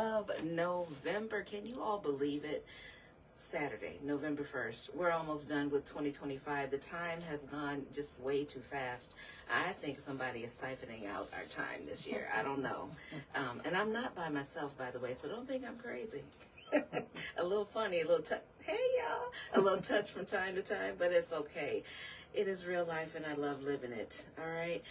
Of November. Can you all believe it? Saturday, November 1st. We're almost done with 2025. The time has gone just way too fast. I think somebody is siphoning out our time this year. I don't know. And I'm not by myself, by the way, so don't think I'm crazy. A little funny, a little touch. Hey, y'all. A little touch from time to time, but it's okay. It is real life, and I love living it. All right.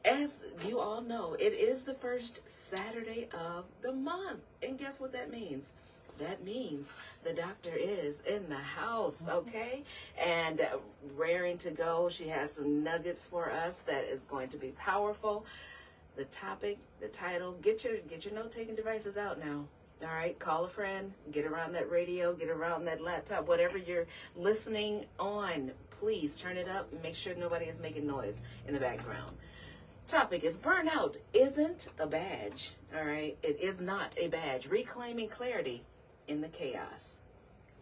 As you all know, it is the first Saturday of the month. And guess what that means? That means the doctor is in the house, okay? And raring to go. She has some nuggets for us that is going to be powerful. The topic, the title, get your note-taking devices out now. All right, call a friend, get around that radio, get around that laptop, whatever you're listening on, please turn it up and make sure nobody is making noise in the background. Topic is burnout isn't a badge. All right, it is not a badge. Reclaiming clarity in the chaos.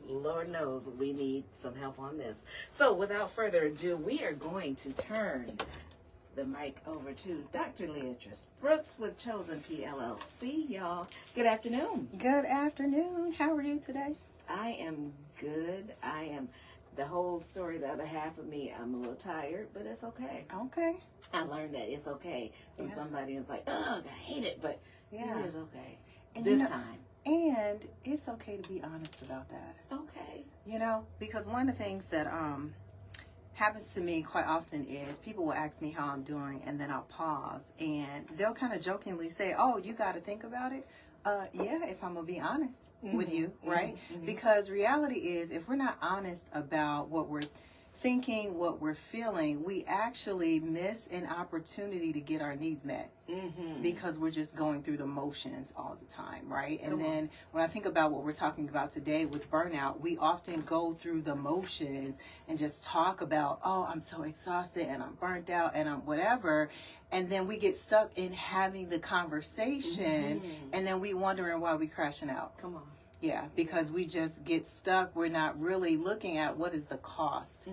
Lord knows we need some help on this. So without further ado, we are going to turn the mic over to Dr. Leatrice Brooks with Chosen PLLC. Y'all, good afternoon. Good afternoon. How are you today? I am good. I am. The whole story, the other half of me, I'm a little tired, but it's okay. Okay. I learned that it's okay when somebody is like, ugh, I hate it, but it is okay. And this time. And it's okay to be honest about that. Okay. Because one of the things that happens to me quite often is people will ask me how I'm doing, and then I'll pause, and they'll kind of jokingly say, oh, you got to think about it. Yeah, if I'm going to be honest with you, right? Because reality is, if we're not honest about what we're thinking, what we're feeling, we actually miss an opportunity to get our needs met because we're just going through the motions all the time, right? And then when I think about what we're talking about today with burnout, we often go through the motions and just talk about, oh, I'm so exhausted and I'm burnt out and I'm whatever. And then we get stuck in having the conversation and then we wondering why we crashing out. Come on. Yeah, because we just get stuck. We're not really looking at what is the cost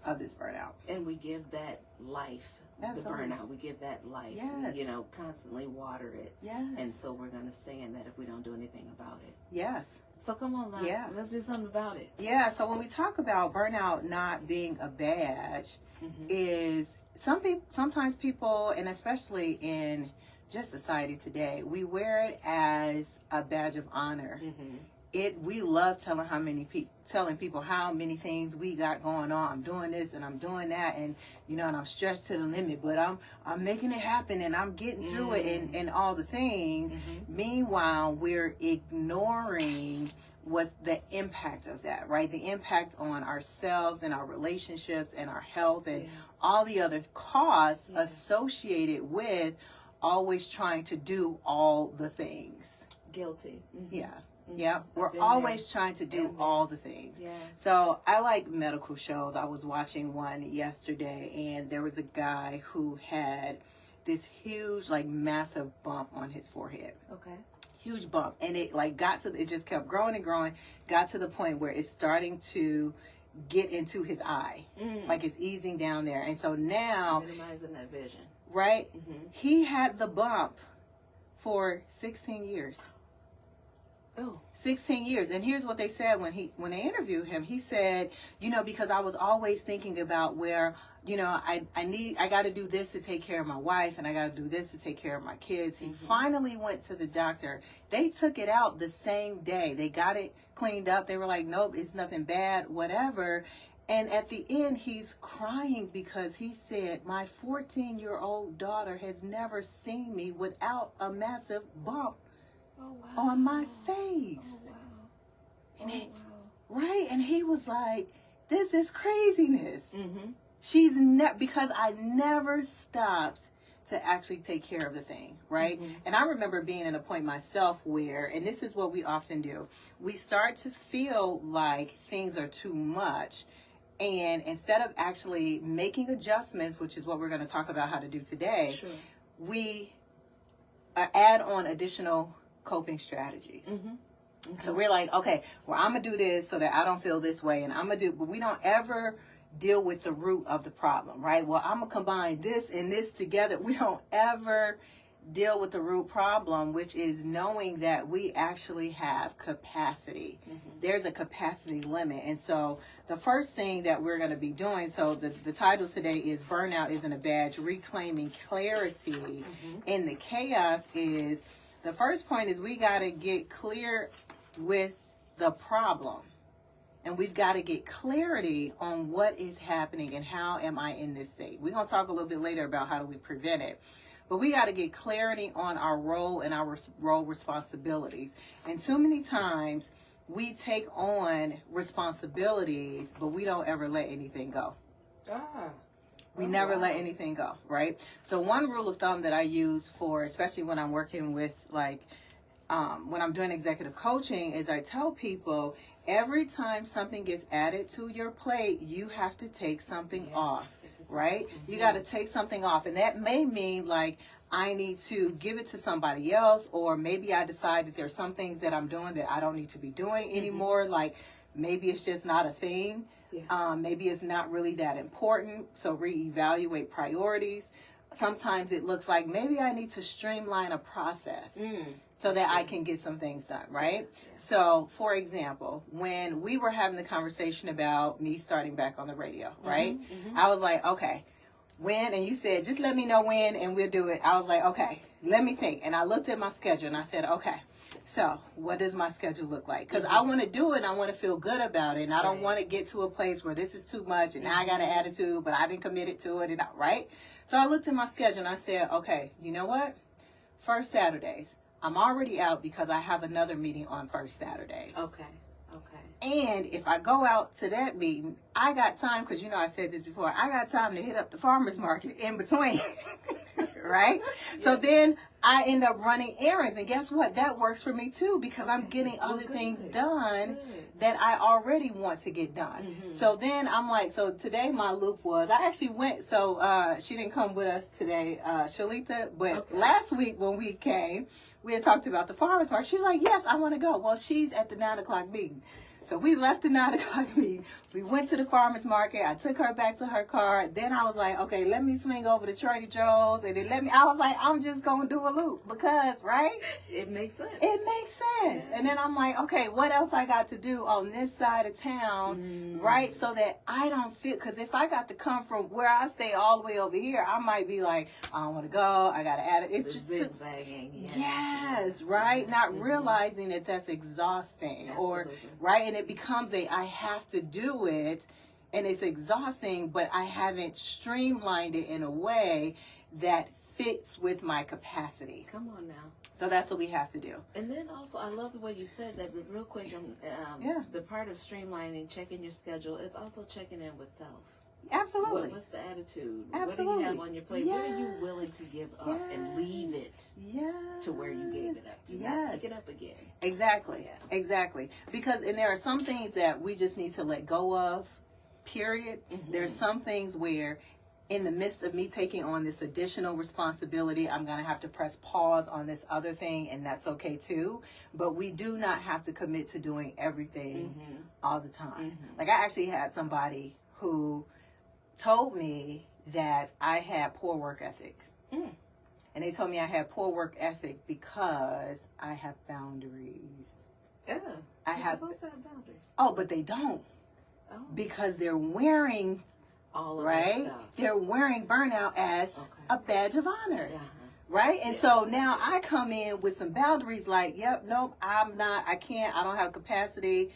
of this burnout. And we give that life, Absolutely. The burnout, we give that life. Yes. Constantly water it. Yes. And so we're going to stay in that if we don't do anything about it. Yes. So come on, let's do something about it. Yeah, so when we talk about burnout not being a badge, is sometimes people, and especially in just society today, we wear it as a badge of honor. We love telling people how many things we got going on. I'm doing this and I'm doing that, and and I'm stretched to the limit, but I'm making it happen and I'm getting through it and all the things. Meanwhile, we're ignoring what's the impact of that, right? The impact on ourselves and our relationships and our health and all the other costs associated with always trying to do all the things. Guilty. Yeah, we're always trying to do all the things. So I like medical shows. I was watching one yesterday, and there was a guy who had this huge, massive bump on his forehead. Okay. Huge bump, and it it just kept growing and growing. Got to the point where it's starting to get into his eye, it's easing down there, and so now minimizing that vision. Right? He had the bump for 16 years. Oh. 16 years. And here's what they said when they interviewed him. He said, because I was always thinking about where, I got to do this to take care of my wife, and I got to do this to take care of my kids. He finally went to the doctor. They took it out the same day. They got it cleaned up. They were like, nope, it's nothing bad, whatever. And at the end, he's crying because he said, my 14-year-old daughter has never seen me without a massive bump on my face. And it's right. And he was like, this is craziness. Because I never stopped to actually take care of the thing, right? And I remember being in a point myself where, and this is what we often do, we start to feel like things are too much. And instead of actually making adjustments, which is what we're going to talk about how to do today, we add on additional coping strategies. So we're like, okay, well, I'm going to do this so that I don't feel this way. And but we don't ever deal with the root of the problem, right? Well, I'm going to combine this and this together. We don't ever deal with the root problem, which is knowing that we actually have capacity. There's a capacity limit. And so the first thing that we're going to be doing, so the title today is Burnout Isn't a Badge, Reclaiming Clarity in the Chaos, is the first point is we got to get clear with the problem. And we've got to get clarity on what is happening and how am I in this state. We're going to talk a little bit later about how do we prevent it. But we got to get clarity on our role and our role responsibilities. And too many times we take on responsibilities, but we don't ever let anything go. We never let anything go, right? So one rule of thumb that I use for, especially when I'm working with when I'm doing executive coaching, is I tell people every time something gets added to your plate, you have to take something off. Right? You got to take something off. And that may mean like I need to give it to somebody else, or maybe I decide that there's some things that I'm doing that I don't need to be doing anymore. Like maybe it's just not a thing. Maybe it's not really that important. So reevaluate priorities. Sometimes it looks like maybe I need to streamline a process so that I can get some things done, right? So, for example, when we were having the conversation about me starting back on the radio, right? I was like, okay, when? And you said, just let me know when and we'll do it. I was like, okay, let me think. And I looked at my schedule and I said, okay, so what does my schedule look like? Because I want to do it and I want to feel good about it. And I don't want to get to a place where this is too much and now I got an attitude, but I didn't commit it to it, and right? So I looked at my schedule and I said, okay, you know what? First Saturdays, I'm already out because I have another meeting on first Saturdays. Okay. And if I go out to that meeting, I got time, because I said this before, I got time to hit up the farmer's market in between, right? So then I end up running errands, and guess what? That works for me too, because I'm getting other things done that I already want to get done. So then I'm like, so today my loop was, I actually went, so she didn't come with us today, Shalita, but last week when we came, we had talked about the farmer's market. She was like, yes, I want to go. Well, she's at the 9 o'clock meeting. So we left the 9 o'clock meeting. We went to the farmer's market. I took her back to her car. Then I was like, okay, let me swing over to Trader Joe's. And then I was like, I'm just going to do a loop because, right? It makes sense. It makes sense. Yeah. And then I'm like, okay, what else I got to do on this side of town, right? So that I don't feel, because if I got to come from where I stay all the way over here, I might be like, I don't want to go. I got to add it. It's just zigzagging. Yes, right? Not realizing that that's exhausting. Or, right? And it becomes I have to do it, and it's exhausting, but I haven't streamlined it in a way that fits with my capacity. Come on now. So that's what we have to do. And then also, I love the way you said that, but real quick, the part of streamlining, checking your schedule, is also checking in with self. Absolutely. What's the attitude? Absolutely. What do you have on your plate? Yes. What are you willing to give up and leave it to where you gave it up to? Not pick it up again. Exactly. Yeah. Exactly. Because, and there are some things that we just need to let go of, period. There's some things where in the midst of me taking on this additional responsibility, I'm going to have to press pause on this other thing, and that's okay too. But we do not have to commit to doing everything all the time. Like I actually had somebody who told me that I had poor work ethic. And they told me I had poor work ethic because I have boundaries. Yeah. You're supposed to have boundaries. Oh, but they don't. Oh. Because they're wearing all of right? Stuff. They're wearing burnout as a badge of honor. Yeah. Right? And so now I come in with some boundaries like, yep, nope, I'm not, I can't, I don't have capacity.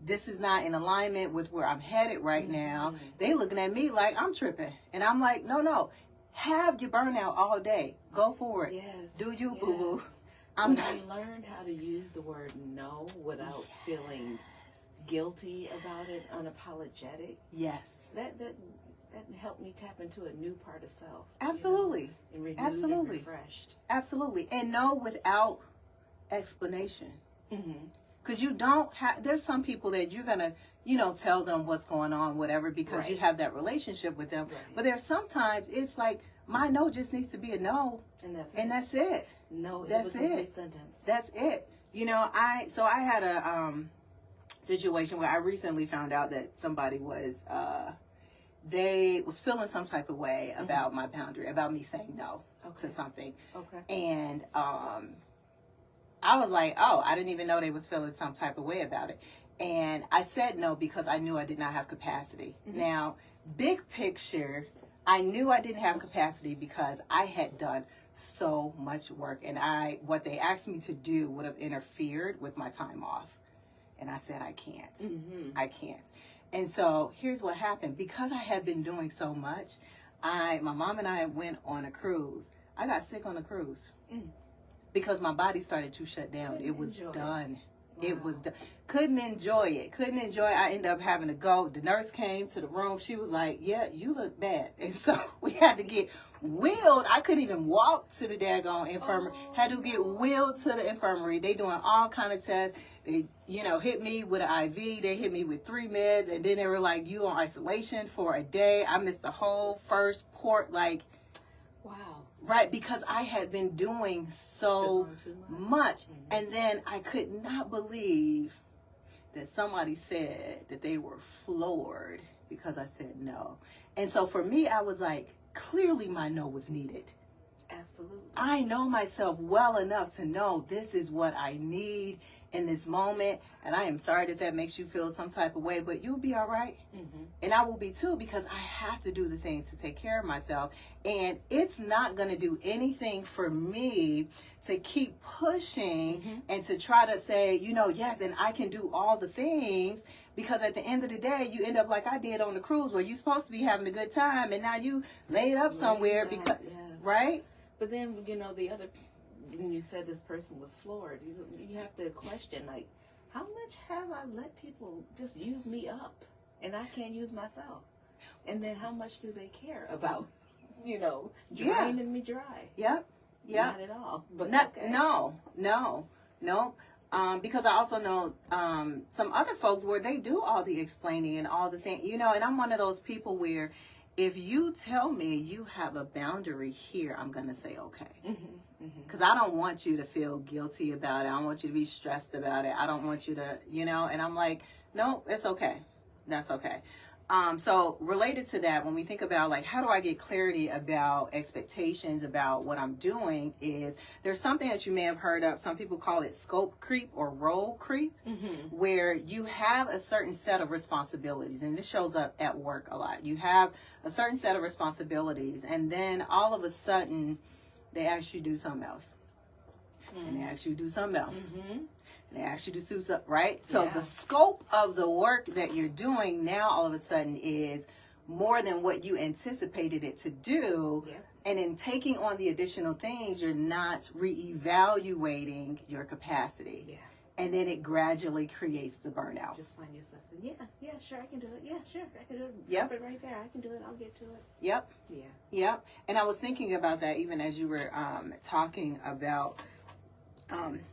This is not in alignment with where I'm headed right now. They looking at me like I'm tripping. And I'm like, no. Have your burnout all day. Go for it. Yes. Do you, boo-boo. I learned how to use the word no without feeling guilty about it, unapologetic. Yes. That helped me tap into a new part of self. Absolutely. And renewed and refreshed. Absolutely. And no without explanation. Because you don't have, there's some people that you're going to, tell them what's going on, whatever, because you have that relationship with them. But there's sometimes it's like, my no just needs to be a no. And that's it. No, that's is a complete sentence. That's it. I had a situation where I recently found out that somebody was they was feeling some type of way about my boundary, about me saying no to something. Okay. And I was like, oh, I didn't even know they was feeling some type of way about it. And I said no because I knew I did not have capacity. Now, big picture, I knew I didn't have capacity because I had done so much work, and what they asked me to do would have interfered with my time off. And I said, I can't. I can't. And so here's what happened. Because I had been doing so much, my mom and I went on a cruise. I got sick on a cruise because my body started to shut down. It was done. It was done. Couldn't enjoy it. I ended up having to go. The nurse came to the room. She was like, yeah, you look bad. And so we had to get wheeled. I couldn't even walk to the daggone infirmary. Had to get wheeled to the infirmary. They doing all kind of tests. They, hit me with an IV. They hit me with 3 meds. And then they were like, you on isolation for a day. I missed the whole first port. Like, wow. Right, because I had been doing so much. And then I could not believe that somebody said that they were floored because I said no. And so for me, I was like, clearly my no was needed. Absolutely. I know myself well enough to know this is what I need in this moment. And I am sorry that makes you feel some type of way, but you'll be all right. And I will be too, because I have to do the things to take care of myself. And it's not going to do anything for me to keep pushing and to try to say, yes, and I can do all the things. Because at the end of the day, you end up like I did on the cruise where you're supposed to be having a good time. And now you laid up somewhere because, right? But then, when you said this person was floored, you have to question, like, how much have I let people just use me up and I can't use myself? And then how much do they care about, draining me dry? Yep. Not at all. But No. Because I also know some other folks where they do all the explaining and all the things, and I'm one of those people where if you tell me you have a boundary here, I'm going to say okay. Because I don't want you to feel guilty about it. I don't want you to be stressed about it. I don't want you to, and I'm like, no, it's okay. That's okay. So related to that, when we think about like, how do I get clarity about expectations about what I'm doing, is there's something that you may have heard of. Some people call it scope creep or role creep, where you have a certain set of responsibilities, and this shows up at work a lot. You have a certain set of responsibilities, and then all of a sudden they ask you to do something else. And they ask you to do something else. They ask you to do something, right? So the scope of the work that you're doing now all of a sudden is more than what you anticipated it to do. And in taking on the additional things, you're not reevaluating your capacity. And then it gradually creates the burnout. Just find yourself saying, yeah, sure, I can do it. Yeah, sure, I can do it. Yep. It right there. I can do it. I'll get to it. Yep. Yep. And I was thinking about that even as you were talking about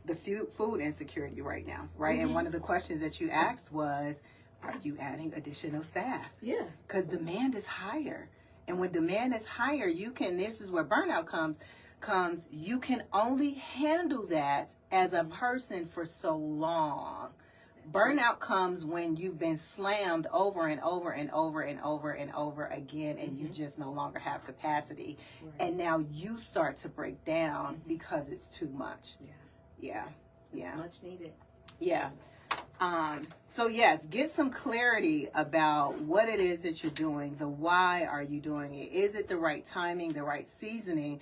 the food insecurity right now, right? And one of the questions that you asked was, are you adding additional staff? Yeah. Because demand is higher. And when demand is higher, this is where burnout comes, you can only handle that as a person for so long. Burnout comes when you've been slammed over and over and over and over and over again, and you just no longer have capacity. And now you start to break down because it's too much. Yeah. It's much needed. Yeah. So yes, get some clarity about what it is that you're doing. The why are you doing it? Is it the right timing, the right season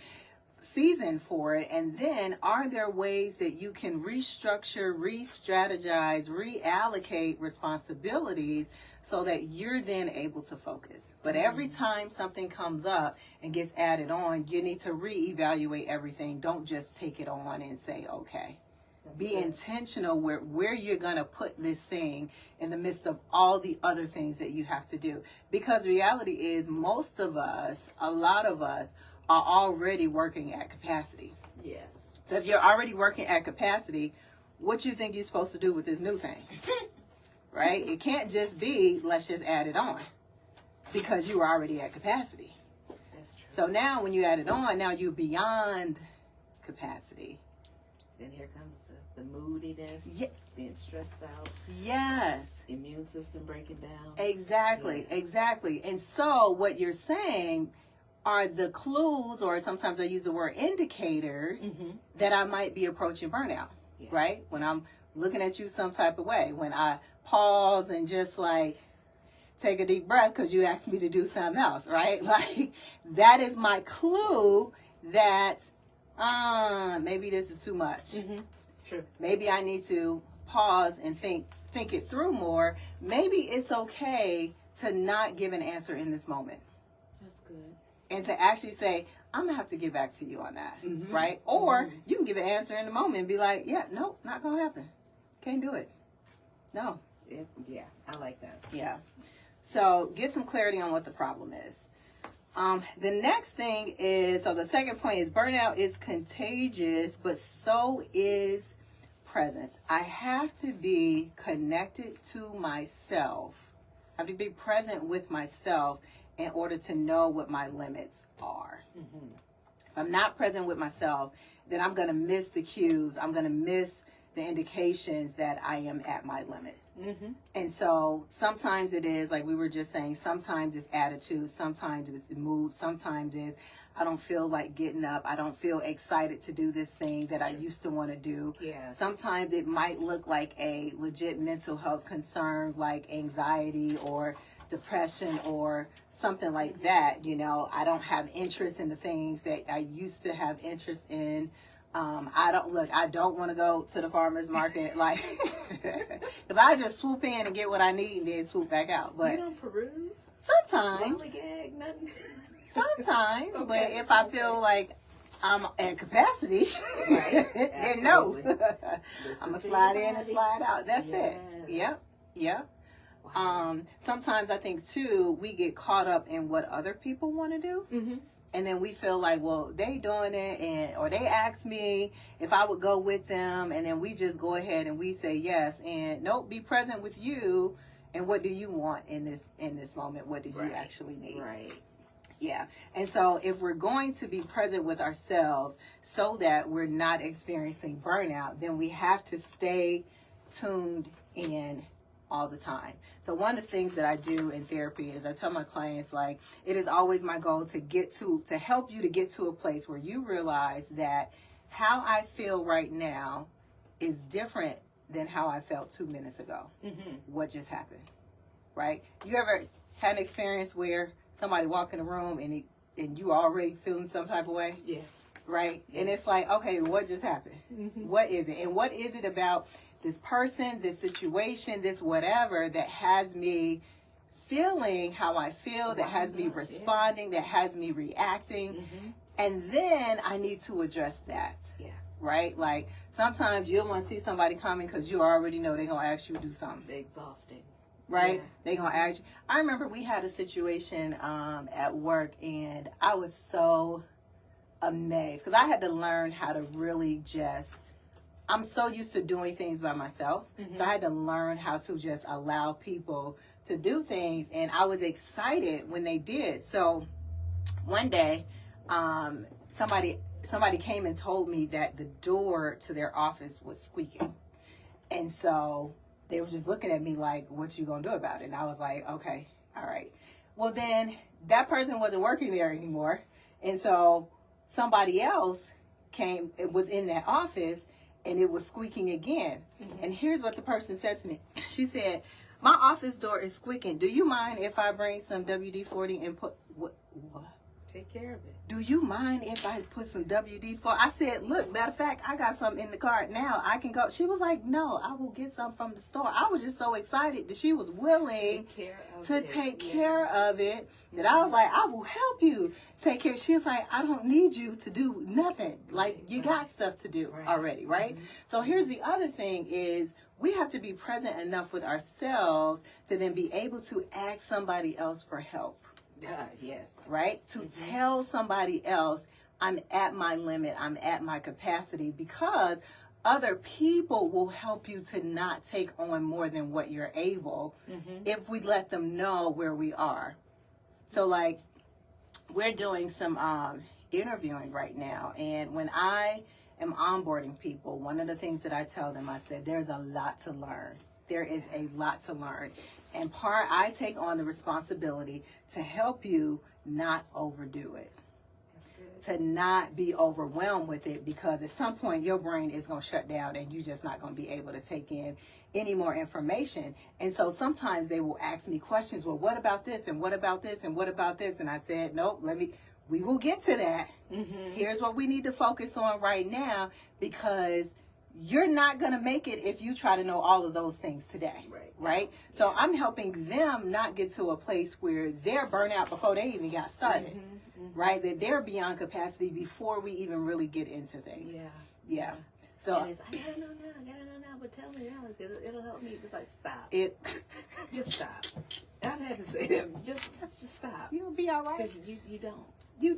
for it? And then are there ways that you can restructure, re-strategize, reallocate responsibilities so that you're then able to focus? But every time something comes up and gets added on, you need to reevaluate everything. Don't just take it on and say, okay. Be intentional where you're going to put this thing in the midst of all the other things that you have to do. Because reality is most of us, a lot of us, are already working at capacity. Yes. So if you're already working at capacity, what you think you're supposed to do with this new thing? Right? It can't just be, let's just add it on. Because you were already at capacity. That's true. So now when you add it on, now you're beyond capacity. Then here comes the moodiness, Yeah. being stressed out, Yes. immune system breaking down. Exactly, Yeah. exactly. And so what you're saying are the clues, or sometimes I use the word indicators, that I might be approaching burnout, Yeah. right? When I'm looking at you some type of way, when I pause and just like take a deep breath because you asked me to do something else, right? Like that is my clue that maybe this is too much. True. Maybe I need to pause and think it through more. Maybe it's okay to not give an answer in this moment. That's good. And to actually say, I'm going to have to get back to you on that, right? Or you can give an answer in the moment and be like, yeah, nope, not going to happen. Can't do it. No. Yeah, I like that. Yeah. So get some clarity on what the problem is. The next thing is, so the second point is burnout is contagious, but so is presence. I have to be connected to myself. I have to be present with myself in order to know what my limits are. If I'm not present with myself, then I'm going to miss the cues. I'm going to miss the indications that I am at my limit. And so sometimes it is, like we were just saying, sometimes it's attitude, sometimes it's mood, sometimes it's I don't feel like getting up. I don't feel excited to do this thing that I used to want to do. Yeah. Sometimes it might look like a legit mental health concern, like anxiety or depression or something like that. You know, I don't have interest in the things that I used to have interest in. I don't want to go to the farmer's market, like, because I just swoop in and get what I need and then swoop back out. But you don't peruse? sometimes, Lollygag, nothing? sometimes, Okay, but if I feel like I'm at capacity, Right, then no. absolutely. I'm going to slide in and slide out. That's it. Yes. Yep. Wow. Sometimes I think, too, we get caught up in what other people want to do. And then we feel like, well, they doing it, or they asked me if I would go with them, and then we just go ahead and we say yes, and nope, be present with you, and what do you want in this moment? What do you actually need? Right. Yeah. And so if we're going to be present with ourselves so that we're not experiencing burnout, then we have to stay tuned in all the time. So one of the things that I do in therapy is I tell my clients, like, it is always my goal to help you to get to a place where you realize that how I feel right now is different than how I felt 2 minutes ago. What just happened, right? You ever had an experience where somebody walked in the room and you already feeling some type of way? Yes. Right? Yes. And it's like, okay, what just happened? What is it? And what is it about this person, this situation, this whatever that has me feeling how I feel, that has me responding, that has me reacting. And then I need to address that. Yeah. Right? Like sometimes you don't want to see somebody coming because you already know they're going to ask you to do something. Exhausting. Right? Yeah. They're going to ask you. I remember we had a situation at work, and I was so amazed because I had to learn how to really just, I'm so used to doing things by myself. So I had to learn how to just allow people to do things. And I was excited when they did. So one day, somebody came and told me that the door to their office was squeaking. And so they were just looking at me like, what you gonna do about it? And I was like, okay, all right. Well, then that person wasn't working there anymore. And so somebody else came, it was in that office, and it was squeaking again. And here's what the person said to me. She said, my office door is squeaking. Do you mind if I bring some WD-40 and put, what? Take care of it. Do you mind if I put some WD-40? I said, look, matter of fact, I got some in the car now. I can go. She was like, no, I will get some from the store. I was just so excited that she was willing to take care of it, that I was like, I will help you take care. She was like, I don't need you to do nothing. Like, you got stuff to do already, right? So here's the other thing is we have to be present enough with ourselves to then be able to ask somebody else for help. Yes. Right? To tell somebody else, I'm at my limit, I'm at my capacity, because other people will help you to not take on more than what you're able if we let them know where we are. So like, we're doing some interviewing right now, and when I am onboarding people, one of the things that I tell them, I said, there's a lot to learn. There is a lot to learn. And I take on the responsibility to help you not overdo it. To not be overwhelmed with it, because at some point your brain is going to shut down and you're just not going to be able to take in any more information. And so sometimes they will ask me questions. Well, what about this? And what about this? And what about this? And I said, nope, we will get to that. Mm-hmm. Here's what we need to focus on right now, because you're not going to make it if you try to know all of those things today. Right? So I'm helping them not get to a place where they're burnt out before they even got started. Mm-hmm. Right? That they're beyond capacity before we even really get into things. Yeah. So and it's, I gotta know now, but tell me now, it'll help me. It's like, stop. Just stop. I've had to say that. Just stop. You'll be all right. Because you don't. You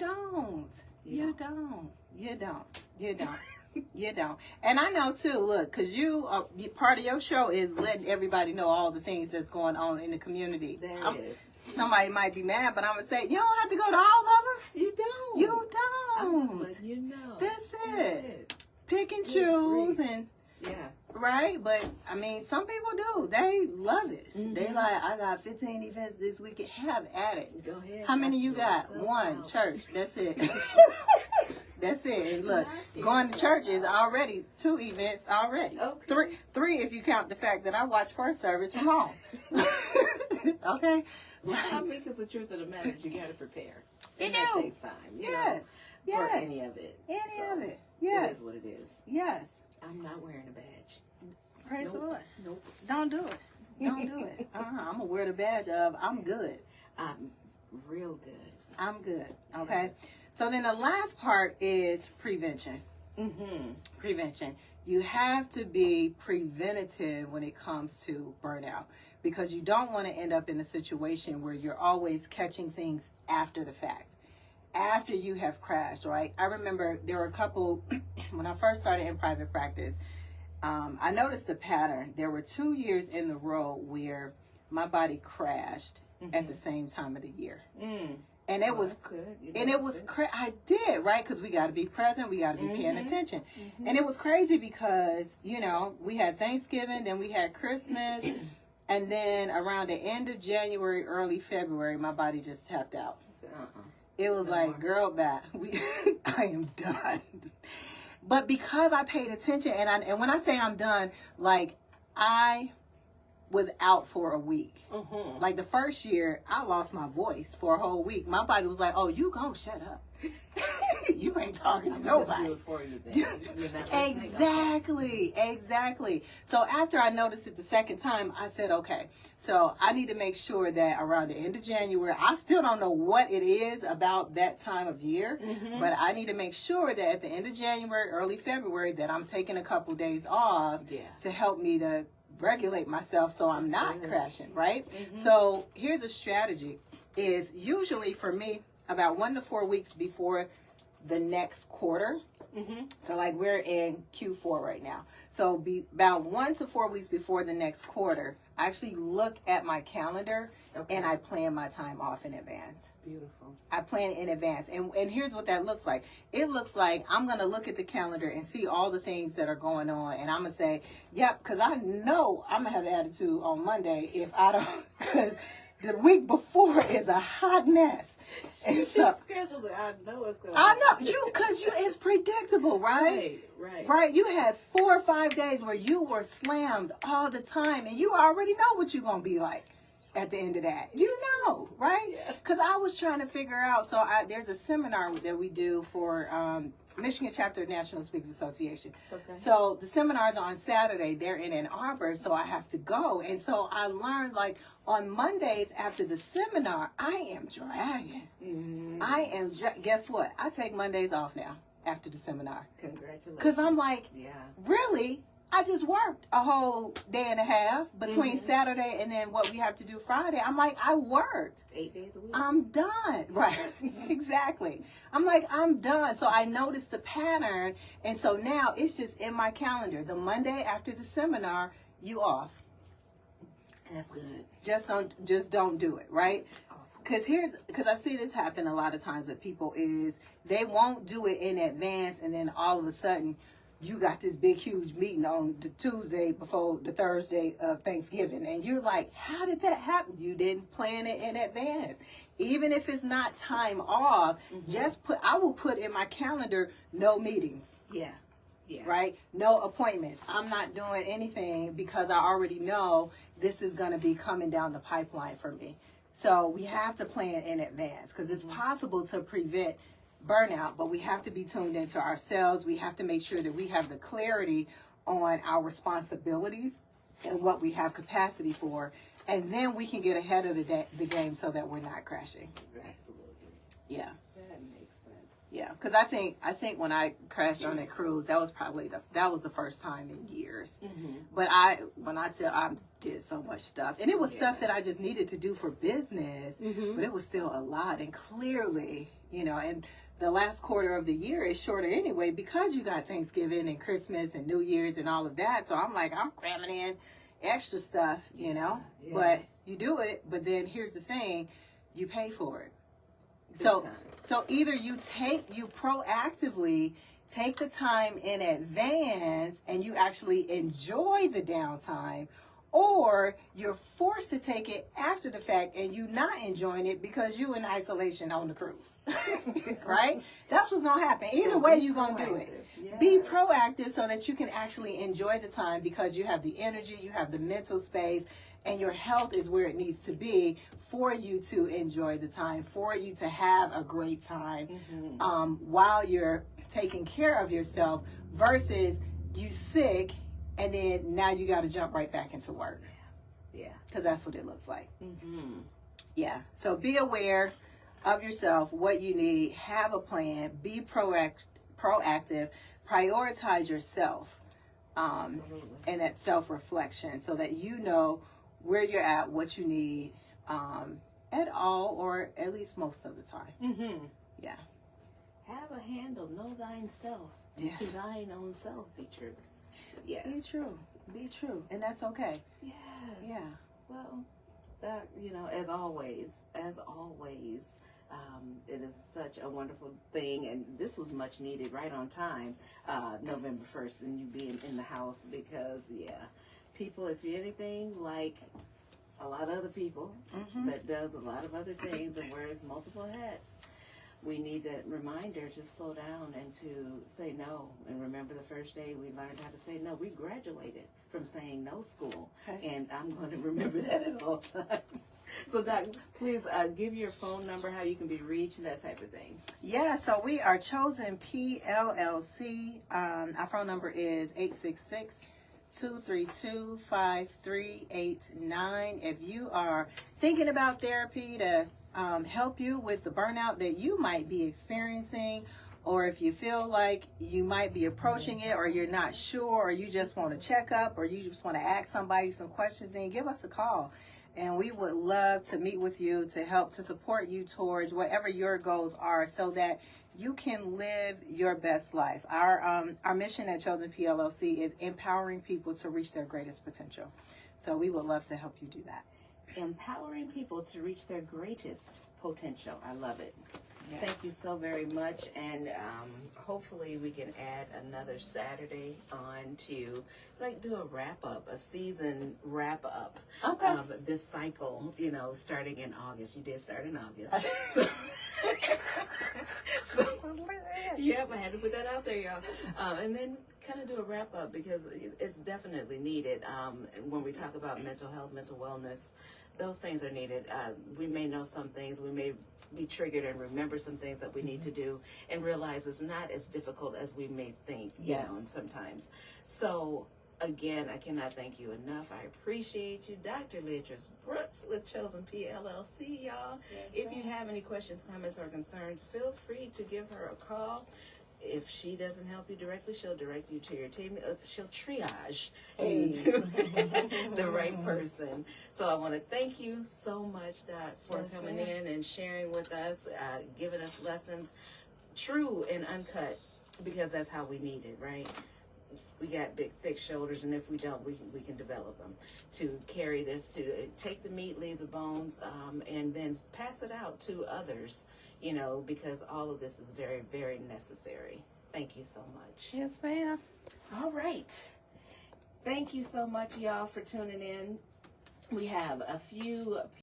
don't. And I know too, look, because part of your show is letting everybody know all the things that's going on in the community. There it is. Somebody might be mad, but I'm going to say, you don't have to go to all of them. You don't. You don't. But you know. That's it. Pick and choose and right. But I mean, some people do. They love it. Mm-hmm. They like, I got 15 events this weekend. Have at it. Go ahead. How many you got? One. Church. That's it. That's it. And look, going to church is already 2 events already. Okay. Three if you count the fact that I watch first service from home. Okay. I mean, because the truth of the matter is, you got to prepare. And that takes time. You know, for any of it. Yes. It is what it is. Yes. I'm not wearing a badge. Praise the Lord. Nope. Don't do it. Don't do it. I'm going to wear the badge of I'm good. I'm real good. I'm good. Okay. Yes. So then the last part is prevention. Mm-hmm. Prevention. You have to be preventative when it comes to burnout, because you don't want to end up in a situation where you're always catching things after the fact. After you have crashed, right? I remember there were a couple, when I first started in private practice, I noticed a pattern. There were 2 years in the row where my body crashed at the same time of the year. And it was good. And it was I did, right? Because we got to be present. We got to be paying attention. And it was crazy because, we had Thanksgiving, then we had Christmas. And then around the end of January, early February, my body just tapped out. It was like, girl, bye. I am done. But because I paid attention, and when I say I'm done, like, I was out for a week. Like the first year, I lost my voice for a whole week. My body was like, oh, you gonna shut up. You ain't talking to nobody. For you then. Exactly. So after I noticed it the second time, I said, okay, so I need to make sure that around the end of January, I still don't know what it is about that time of year, but I need to make sure that at the end of January, early February, that I'm taking a couple days off to help me to regulate myself so I'm not crashing, right? So here's a strategy, is usually for me about 1 to 4 weeks before the next quarter. So like we're in Q4 right now. So about 1 to 4 weeks before the next quarter, I actually look at my calendar and I plan my time off in advance. Beautiful. I plan in advance. And here's what that looks like. It looks like I'm going to look at the calendar and see all the things that are going on. And I'm going to say, yep, because I know I'm going to have the attitude on Monday if I don't, because the week before is a hot mess. And so scheduled it. I know it's going to I know because it's predictable, right? Right. You had 4 or 5 days where you were slammed all the time, and you already know what you're going to be like at the end of that. You know, right? Because I was trying to figure out, so there's a seminar that we do for Michigan chapter of National Speakers Association. So the seminars are on Saturday. They're in Ann Arbor, so I have to go. And so I learned, like, on Mondays after the seminar, I am dragging. Guess what? I take Mondays off now after the seminar. Congratulations. Because I'm like, really? I just worked a whole day and a half between Saturday and then what we have to do Friday. I'm like, I worked 8 days a week. I'm done. Right. Exactly. I'm like, I'm done. So I noticed the pattern. And so now it's just in my calendar. The Monday after the seminar, you off. That's good. Just don't do it. Right. awesome. Because I see this happen a lot of times with people is they won't do it in advance, and then all of a sudden you got this big huge meeting on the Tuesday before the Thursday of Thanksgiving, and you're like, how did that happen? You didn't plan it in advance. Even if it's not time off, I will put in my calendar no meetings. Yeah. Yeah. Right? No appointments. I'm not doing anything because I already know this is going to be coming down the pipeline for me. So we have to plan in advance because it's possible to prevent burnout, but we have to be tuned into ourselves. We have to make sure that we have the clarity on our responsibilities and what we have capacity for, and then we can get ahead of the game so that we're not crashing. Absolutely. Yeah. That makes sense. Yeah, because I think when I crashed on that cruise, that was probably the first time in years. But I did so much stuff, and it was stuff that I just needed to do for business, but it was still a lot. And clearly, and the last quarter of the year is shorter anyway because you got Thanksgiving and Christmas and New Year's and all of that. So I'm cramming in extra stuff, Yeah. But you do it. But then here's the thing, you pay for it. So either you proactively take the time in advance and you actually enjoy the downtime, or you're forced to take it after the fact and you're not enjoying it because you're in isolation on the cruise. Right? That's what's going to happen. Either way, you're going to do it. Yes. Be proactive so that you can actually enjoy the time because you have the energy, you have the mental space, and your health is where it needs to be for you to enjoy the time, for you to have a great time while you're taking care of yourself versus you sick and then now you got to jump right back into work. Yeah. Because that's what it looks like. Yeah. So be aware of yourself, what you need, have a plan, be proactive, prioritize yourself and that self-reflection so that you know where you're at, what you need at all or at least most of the time. Yeah. Have a handle, know thyself. Yeah. To thine own self be true. Yes. Be true. And that's okay. Yes. Yeah. Well, that, as always, it is such a wonderful thing, and this was much needed right on time, November 1st, and you being in the house because, people, if you're anything like a lot of other people that does a lot of other things and wears multiple hats, we need that reminder to slow down and to say no. And remember the first day we learned how to say no. We graduated from saying no school. And I'm going to remember that at all times. So, Doc, please give your phone number, how you can be reached, that type of thing. Yeah, so we are Chosen PLLC. Our phone number is 866-232-5389. If you are thinking about therapy to help you with the burnout that you might be experiencing, or if you feel like you might be approaching it, or you're not sure, or you just want to check up, or you just want to ask somebody some questions, then give us a call. And we would love to meet with you to help to support you towards whatever your goals are so that you can live your best life. Our mission at Chosen PLLC is empowering people to reach their greatest potential. So we would love to help you do that. Empowering people to reach their greatest potential. I love it. Yes. Thank you so very much, and hopefully we can add another Saturday on to do a wrap-up, a season wrap-up of this cycle, starting in August. You did start in August. So yep, I had to put that out there, y'all. And then kind of do a wrap-up because it's definitely needed when we talk about mental health, mental wellness. Those things are needed. We may know some things. We may be triggered and remember some things that we need to do and realize it's not as difficult as we may think, and sometimes. So, again, I cannot thank you enough. I appreciate you. Dr. Leatrice Brooks with Chosen PLLC, y'all. If you have any questions, comments, or concerns, feel free to give her a call. If she doesn't help you directly, she'll direct you to your team. She'll triage you to the right person. So I want to thank you so much, Doc, for coming in and sharing with us, giving us lessons, true and uncut, because that's how we need it, right? we got big, thick shoulders, and if we don't, we can develop them to carry this, to take the meat, leave the bones, and then pass it out to others, you know, because all of this is very, very necessary. Thank you so much. Yes, ma'am. All right. Thank you so much, y'all, for tuning in. We have a few